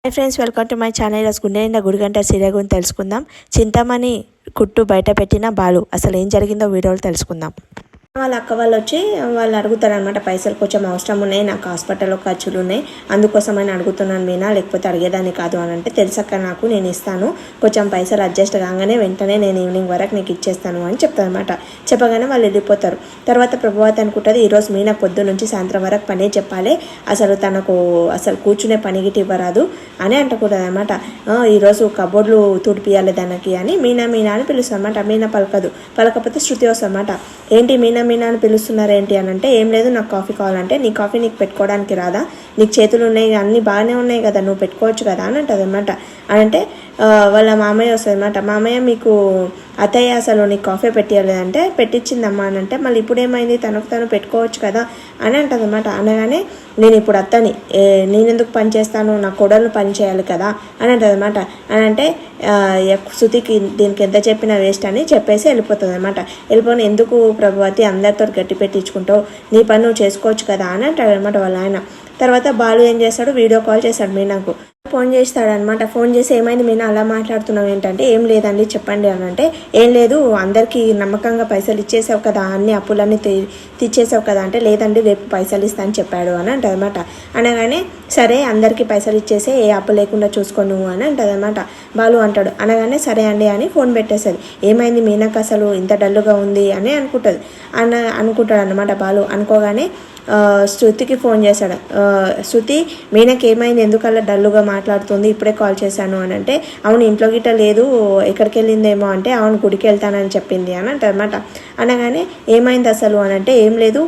Hi friends, welcome to my channel. ఈరోజు గుండె నిండా గుడిగంట సీరియల్ గురించి తెలుసుకుందాం. చింతామణి కుట్టు బయట పెట్టిన బాలు అసలు ఏం జరిగిందో వీడియోలో తెలుసుకుందాం. వాళ్ళ అక్క వాళ్ళు వచ్చి వాళ్ళు అడుగుతారనమాట, పైసలు కొంచెం అవసరం ఉన్నాయి, నాకు హాస్పిటల్లో ఖర్చులు ఉన్నాయి, అందుకోసమని అడుగుతున్నాను మీనా, లేకపోతే అడిగేదాన్ని కాదు అని అంటే, తెలుసక్క నాకు నేను ఇస్తాను, కొంచెం పైసలు అడ్జస్ట్ కాగానే వెంటనే నేను ఈవినింగ్ వరకు నీకు ఇచ్చేస్తాను అని చెప్తారనమాట. చెప్పగానే వాళ్ళు వెళ్ళిపోతారు. తర్వాత ప్రభువతి అనుకుంటుంది, ఈరోజు మీనా పొద్దు నుంచి సాయంత్రం వరకు పనే చెప్పాలి, అసలు తనకు అసలు కూర్చునే పనిగిటి ఇవ్వరాదు అని అంటకూడదు అనమాట. ఈరోజు కబోర్డ్లు తుడిపియాలి దానికి అని మీనా మీనా అని పిలుస్తుంది అనమాట. మీనా పలకపోతే శృతి వస్తుంది అనమాట. ఏంటి మీనా మీనా అని పిలుస్తున్నారు ఏంటి అని అంటే, ఏం లేదు నాకు కాఫీ కావాలంటే, నీ కాఫీ నీకు పెట్టుకోవడానికి రాదా, నీకు చేతులు ఉన్నాయి అన్నీ బాగానే ఉన్నాయి కదా, నువ్వు పెట్టుకోవచ్చు కదా అని అంటుంది అనమాట. అని అంటే వాళ్ళ మామయ్య వస్తుంది అనమాట. మామయ్య మీకు అత్తయ్య అసలు నీకు కాఫీ పెట్టియలేదంటే, పెట్టించిందమ్మా అని అంటే, మళ్ళీ ఇప్పుడు ఏమైంది, తనకు తను పెట్టుకోవచ్చు కదా అని అంటుంది అనమాట. అనగానే నేను ఇప్పుడు అత్తని నేనెందుకు పని చేస్తాను, నా కొడలు పని చేయాలి కదా అని అంటుంది అనమాట. అని అంటే శృతికి దీనికి ఎంత చెప్పినా వేస్ట్ అని చెప్పేసి వెళ్ళిపోతుంది అనమాట. వెళ్ళిపోయి ఎందుకు ప్రభువతి అందరితో గట్టి పెట్టించుకుంటావు, నీ పని నువ్వు చేసుకోవచ్చు కదా అని అంటాడు అనమాట వాళ్ళ ఆయన. తర్వాత బాలు ఏం చేస్తాడు, వీడియో కాల్ చేస్తాడు మీనాకు. ఫోన్ చేస్తాడనమాట. ఫోన్ చేసి ఏమైంది మీనా అలా మాట్లాడుతున్నావు ఏంటంటే, ఏం లేదండి చెప్పండి అని అంటే, ఏం లేదు అందరికీ నమ్మకంగా పైసలు ఇచ్చేసావు కదా, అన్ని అప్పులన్నీ తీర్చేసావు కదా అంటే, లేదండి రేపు పైసలు ఇస్తా అని చెప్పాడు అని అంటుంది అనమాట. అనగానే సరే అందరికీ పైసలు ఇచ్చేసే, ఏ అప్పు లేకుండా చూసుకో నువ్వు అని అంటుంది అనమాట. బాలు అంటాడు. అనగానే సరే అండి అని ఫోన్ పెట్టేస్తుంది. ఏమైంది మీనాకు అసలు ఇంత డల్లుగా ఉంది అని అనుకుంటాడు అనమాట బాలు. అనుకోగానే శృతికి ఫోన్ చేశాడు. శృతి మీనాకి ఏమైంది, ఎందుకలా డల్లుగా మాట్లాడుతుంది, ఇప్పుడే కాల్ చేశాను అని అంటే, అవును ఇంట్లో గిట్ట లేదు, ఎక్కడికి వెళ్ళిందేమో అంటే, అవును గుడికి వెళ్తానని చెప్పింది అని అంటారన్నమాట. అనగానే ఏమైంది అసలు అని అంటే, ఏం లేదు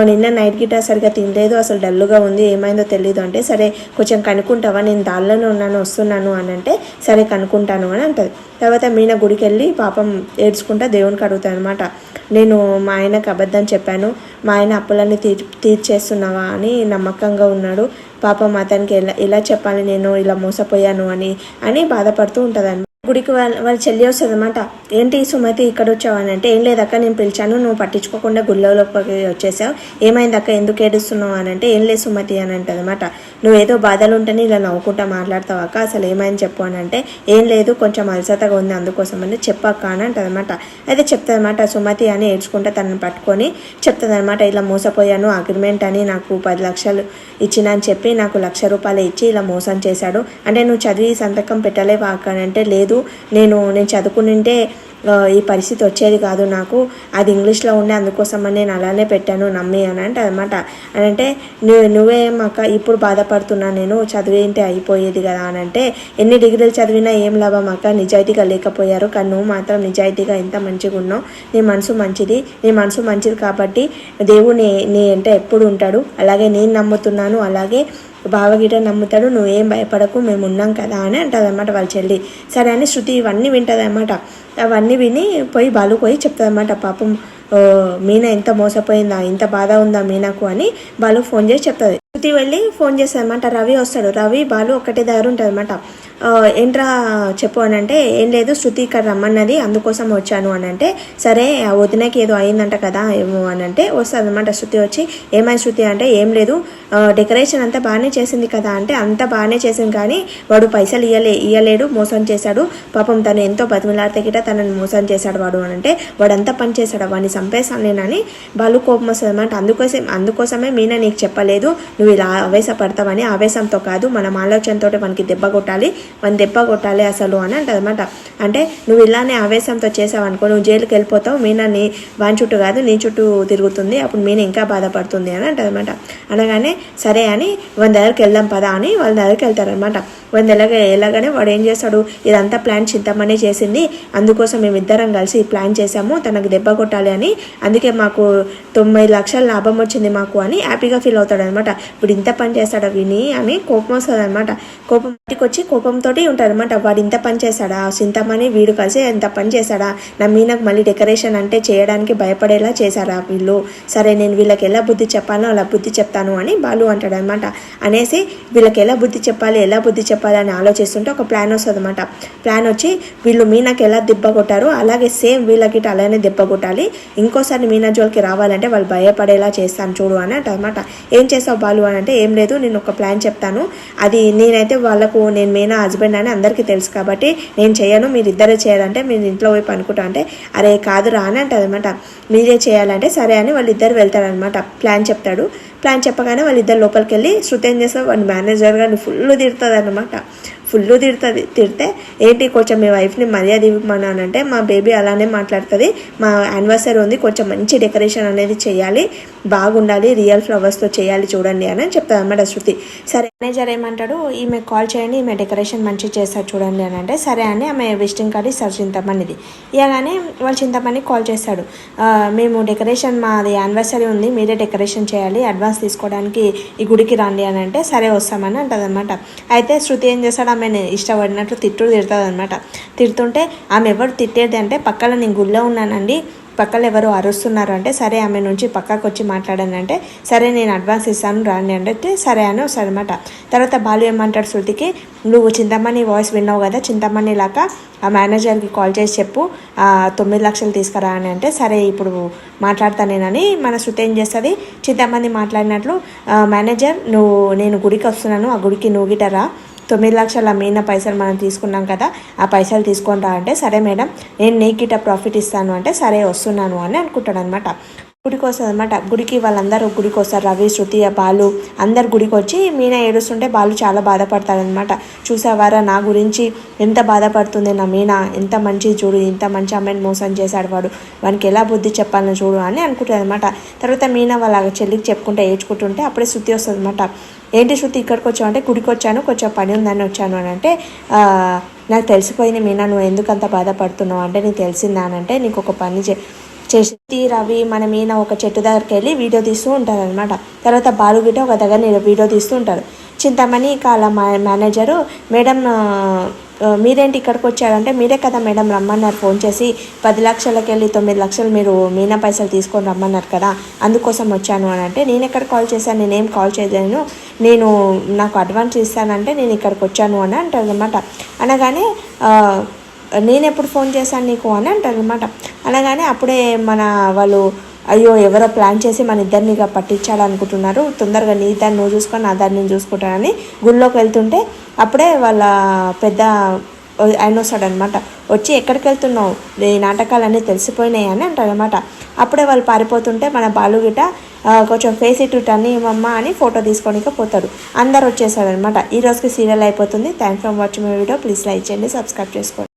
నిన్న నైట్ గిట్ట సరిగా తినలేదు, అసలు డల్లుగా ఉంది, ఏమైందో తెలీదు అంటే, సరే కొంచెం కనుక్కుంటావా, నేను దానిలోనే వస్తున్నాను అని అంటే, సరే కనుక్కుంటాను అని అంటుంది. తర్వాత మీనా గుడికి వెళ్ళి పాపం ఏడ్చుకుంటా దేవునికి అడుగుతాను అనమాట. నేను మా ఆయనకు అబద్ధం చెప్పాను, మా ఆయన అప్పులన్నీ తీర్చేస్తున్నావా అని నమ్మకంగా ఉన్నాడు, పాపం అతనికి ఎలా చెప్పాలి, నేను ఇలా మోసపోయాను అని బాధపడుతూ ఉంటుంది. గుడికి వాళ్ళ చెల్లి వస్తుంది అనమాట. ఏంటి సుమతి ఇక్కడ వచ్చావు అని అంటే, ఏం లేదక్క నేను పిలిచాను, నువ్వు పట్టించుకోకుండా గుళ్ళలోకి వచ్చేసావు, ఏమైంది అక్క ఎందుకు ఏడుస్తున్నావు అని అంటే, ఏం లేదు సుమతి అని అంటుంది అనమాట. నువ్వు ఏదో బాధలు ఉంటేనే ఇలా నవ్వుకుంటా మాట్లాడతావు అక్క, అసలు ఏమైంది చెప్పు అని అంటే, ఏం లేదు కొంచెం అలసటగా ఉంది అందుకోసం అని చెప్పక్క అని అంటుంది అనమాట. అయితే చెప్తుంది అనమాట. సుమతి అని ఏడ్చుకుంటా తనని పట్టుకొని చెప్తుంది అనమాట, ఇలా మోసపోయాను, అగ్రిమెంట్ అని నాకు 10 లక్షలు ఇచ్చిన అని చెప్పి నాకు 1,00,000 రూపాయలు ఇచ్చి ఇలా మోసం చేశాడు అంటే, నువ్వు చదివి సంతకం పెట్టలేవా అక్క అని అంటే, లేదు నేను చదువుకుంటే ఈ పరిస్థితి వచ్చేది కాదు నాకు, అది ఇంగ్లీష్లో ఉండే అందుకోసమని నేను అలానే పెట్టాను నమ్మి అని అంటే అనమాట. అని అంటే నువ్వేమక్క ఇప్పుడు బాధపడుతున్నా, నేను చదివింటే అయిపోయేది కదా అని అంటే, ఎన్ని డిగ్రీలు చదివినా ఏం లాభం అక్క, నిజాయితీగా లేకపోయారు, కానీ నువ్వు మాత్రం నిజాయితీగా ఎంత మంచిగా ఉన్నావు, నీ మనసు మంచిది కాబట్టి దేవుడు నీ అంటే ఎప్పుడు ఉంటాడు, అలాగే నేను నమ్ముతున్నాను, అలాగే బావగిట నమ్ముతాడు, నువ్వేం భయపడకు మేము ఉన్నాం కదా అని అంటుంది అనమాట వాళ్ళ చెల్లి. సరే అని శృతి ఇవన్నీ వింటుంది అనమాట. అవన్నీ విని బాలు పోయి చెప్తుంది అనమాట. పాపం మీనా ఎంత మోసపోయిందా, ఇంత బాధ ఉందా మీనాకు అని బాలు ఫోన్ చేసి చెప్తుంది. శృతి వెళ్ళి ఫోన్ చేస్తుంది అనమాట. రవి వస్తాడు. రవి బాలు ఒకటే దగ్గర ఉంటుంది అనమాట. ఏంట్రా చెప్పు అని అంటే, ఏం లేదు శృతి ఇక్కడ రమ్మన్నది అందుకోసం వచ్చాను అని అంటే, సరే వదినకి ఏదో అయిందంట కదా ఏమో అని అంటే వస్తుంది అనమాట. శృతి వచ్చి ఏమైంది శృతి అంటే, ఏం లేదు డెకరేషన్ అంతా బాగానే చేసింది కదా అంటే, అంతా బాగానే చేసింది కానీ వాడు పైసలు ఇయ్యలేడు, మోసం చేశాడు, పాపం తను ఎంతో బతిమలాడితే గిట తనని మోసం చేశాడు వాడు అని అంటే, వాడంతా పని చేశాడు, వాడిని చంపేశాను నేనని బాలు కోపం వస్తుంది అనమాట. అందుకోసమే మీనా నీకు చెప్పలేదు, నువ్వు ఇలా ఆవేశపడతావని, ఆవేశంతో కాదు మన ఆలోచనతో మనకి దెబ్బ కొట్టాలి అసలు అని అంటది అనమాట. అంటే నువ్వు ఇలానే ఆవేశంతో చేసావు అనుకో, నువ్వు జైలుకి వెళ్ళిపోతావు, మీనా వాని చుట్టూ కాదు నీ చుట్టూ తిరుగుతుంది, అప్పుడు మీనా ఇంకా బాధపడుతుంది అని అంటది అనమాట. అనగానే సరే అని వాళ్ళ దగ్గరికి వెళ్దాం పదా అని వాళ్ళ దగ్గరికి వెళ్తారనమాట. ఎలాగనే వాడు ఏం చేస్తాడు, ఇదంతా ప్లాన్ చింతమనే చేసింది, అందుకోసం మేమిద్దరం కలిసి ప్లాన్ చేసాము, తనకు దెబ్బ కొట్టాలి అని, అందుకే మాకు 90 లక్షల లాభం వచ్చింది మాకు అని హ్యాపీగా ఫీల్ అవుతాడు అనమాట. ఇప్పుడు ఇంత పని చేస్తాడా విని అని కోపం వస్తుంది అనమాట. కోపం ఇంటికి వచ్చి కోపంతో ఉంటాడు అనమాట. వాడు ఇంత పని చేశాడా, చింతమని వీడు కలిసి ఇంత పని చేశాడా, నా మీనకు మళ్ళీ డెకరేషన్ అంటే చేయడానికి భయపడేలా చేశారా వీళ్ళు, సరే నేను వీళ్ళకి ఎలా బుద్ధి చెప్పాలో అలా బుద్ధి చెప్తాను అని బాలు అంటాడు అనమాట. అనేసి వీళ్ళకి ఎలా బుద్ధి చెప్పాలని ఆలోచిస్తుంటే ఒక ప్లాన్ వస్తుంది అనమాట. ప్లాన్ వచ్చి వీళ్ళు మీనాకి ఎలా దెబ్బ కొట్టారో అలాగే సేమ్ వీళ్ళకి అలానే దెబ్బ కొట్టాలి, ఇంకోసారి మీనా జోలికి రావాలంటే వాళ్ళు భయపడేలా చేస్తాను చూడు అని అంట అనమాట. ఏం చేస్తావు బాలు బాలు అని అంటే, ఏం లేదు నేను ఒక ప్లాన్ చెప్తాను, అది నేనైతే వాళ్ళకు నేను మీనా హస్బెండ్ అని అందరికీ తెలుసు కాబట్టి నేను చేయను, మీరు ఇద్దరే చేయాలంటే మీరు ఇంట్లో పోయి పనుకుంటా అంటే, అరే కాదురా అని అంటది అనమాట. మీరే చేయాలంటే సరే అని వాళ్ళిద్దరు వెళ్తారనమాట. ప్లాన్ చెప్తాడు. ప్లాన్ చెప్పగానే వాళ్ళిద్దరు లోపలికి వెళ్ళి శృతి ఏం చేస్తారు, వాడి మేనేజర్ గారిని ఫుల్ తిడుతుంది అనమాట. ఫుల్ తిడితే ఏంటి కొంచెం మీ వైఫ్ని మర్యాద ఇవ్వమన్నానంటే, మా బేబీ అలానే మాట్లాడుతుంది, మా యానివర్సరీ ఉంది, కొంచెం మంచి డెకరేషన్ అనేది చేయాలి, బాగుండాలి, రియల్ ఫ్లవర్స్తో చేయాలి చూడండి అని చెప్తారు అనమాట శృతి. సరే మేనేజర్ ఏమంటాడు, ఈమె కాల్ చేయండి, ఈమె డెకరేషన్ మంచిగా చేస్తారు చూడండి అని అంటే, సరే అని ఆమె విజిటింగ్ కార్డు ఇస్తారు చింతమణిది. ఇలాగానే వాళ్ళు చింతమణి కాల్ చేస్తాడు, మేము డెకరేషన్ మాది యానివర్సరీ ఉంది, మీరే డెకరేషన్ చేయాలి, అడ్వాన్స్ తీసుకోవడానికి ఈ గుడికి రండి అని అంటే, సరే వస్తామని అంటుంది అనమాట. అయితే శృతి ఏం చేస్తాడు, ఆమెను ఇష్టపడినట్లు తిడుతుంది అనమాట. తిడుతుంటే ఆమె ఎవరు తిట్టేది అంటే, పక్కన నేను గుళ్ళో ఉన్నానండి, పక్కన ఎవరు అరుస్తున్నారు అంటే, సరే ఆమె నుంచి పక్కకు వచ్చి మాట్లాడానంటే, సరే నేను అడ్వాన్స్ ఇస్తాను రాండి అంటే, సరే అని వస్తాడనమాట. తర్వాత బాలు ఏమంటాడు శృతికి, నువ్వు చింతమణి వాయిస్ విన్నావు కదా, చింతమణి లాగా ఆ మేనేజర్కి కాల్ చేసి చెప్పు 9 లక్షలు తీసుకురా అని అంటే, సరే ఇప్పుడు మాట్లాడతానేనని మన శృతి ఏం చేస్తుంది, చింతమణి మాట్లాడినట్లు, మేనేజర్ నేను గుడికి వస్తున్నాను, ఆ గుడికి నువ్వు గిటరా 9 లక్షల మీన పైసలు మనం తీసుకున్నాం కదా, ఆ పైసలు తీసుకొని రా అంటే, సరే మేడం నేను నీకిట ప్రాఫిట్ ఇస్తాను అంటే, సరే వస్తున్నాను అని అనుకుంటాడు అనమాట. గుడికి వస్తుంది అనమాట. గుడికి వాళ్ళందరూ గుడికి వస్తారు, రవి, శృతి, బాలు అందరు గుడికి వచ్చి మీనా ఏడుస్తుంటే బాలు చాలా బాధపడతాడనమాట. చూసావారా నా గురించి ఎంత బాధపడుతుంది నా మీనా, ఎంత మంచి చూడు, ఇంత మంచి అమ్మాయిని మోసం చేశాడు వానికి ఎలా బుద్ధి చెప్పాలని చూడు అని అనుకుంటుంది అనమాట. తర్వాత మీనా వాళ్ళ చెల్లికి చెప్పుకుంటే ఏడ్చుకుంటుంటే అప్పుడే శృతి వస్తుంది అనమాట. ఏంటి శృతి ఇక్కడికి వచ్చావు అంటే, గుడికి వచ్చాను, కొంచెం పని ఉందని వచ్చాను అని అంటే, నాకు తెలిసిపోయింది మీనా నువ్వు ఎందుకు అంత బాధపడుతున్నావు అంటే, నీకు తెలిసిందా అని అంటే, నీకు ఒక పని చేసి రవి మన మీనా ఒక చెట్టు దగ్గరికి వెళ్ళి వీడియో తీస్తూ ఉంటారు అనమాట. తర్వాత బాలు గిట్ట ఒక దగ్గర వీడియో తీస్తూ ఉంటారు. చింతమణి ఇక అలా మేనేజరు, మేడం మీరేంటి ఇక్కడికి వచ్చారంటే, మీరే కదా మేడం రమ్మన్నారు ఫోన్ చేసి, 10 లక్షలకి వెళ్ళి 9 లక్షలు మీరు మీనా పైసలు తీసుకొని రమ్మన్నారు కదా, అందుకోసం వచ్చాను అని అంటే, నేను ఎక్కడ కాల్ చేశాను, నేనేం కాల్ చేయలేను, నాకు అడ్వాన్స్ ఇస్తానంటే నేను ఇక్కడికి వచ్చాను అని అంటారు అనమాట. అనగానే నేను ఎప్పుడు ఫోన్ చేశాను నీకు అని అంటారు అనమాట. అనగానే అప్పుడే మన వాళ్ళు, అయ్యో ఎవరో ప్లాన్ చేసి మన ఇద్దరిని ఇక పట్టించాలనుకుంటున్నారు, తొందరగా నీ దాన్ని నువ్వు చూసుకొని నా దాన్ని నేను చూసుకుంటానని గుళ్ళోకి వెళ్తుంటే అప్పుడే వాళ్ళ పెద్ద ఆయన వస్తాడనమాట. వచ్చి ఎక్కడికి వెళ్తున్నావు, ఈ నాటకాలన్నీ తెలిసిపోయినాయి అని అంటారనమాట. అప్పుడే వాళ్ళు పారిపోతుంటే మన బాలు గిట కొంచెం ఫేస్ ఇటు టర్ని ఇవ్వమ్మ అని ఫోటో తీసుకోనికి పోతాడు. అందరు వచ్చేసాడనమాట. ఈ రోజుకి సీరియల్ అయిపోతుంది. Thanks for watching my video. Please like చేయండి, సబ్స్క్రైబ్ చేసుకోండి.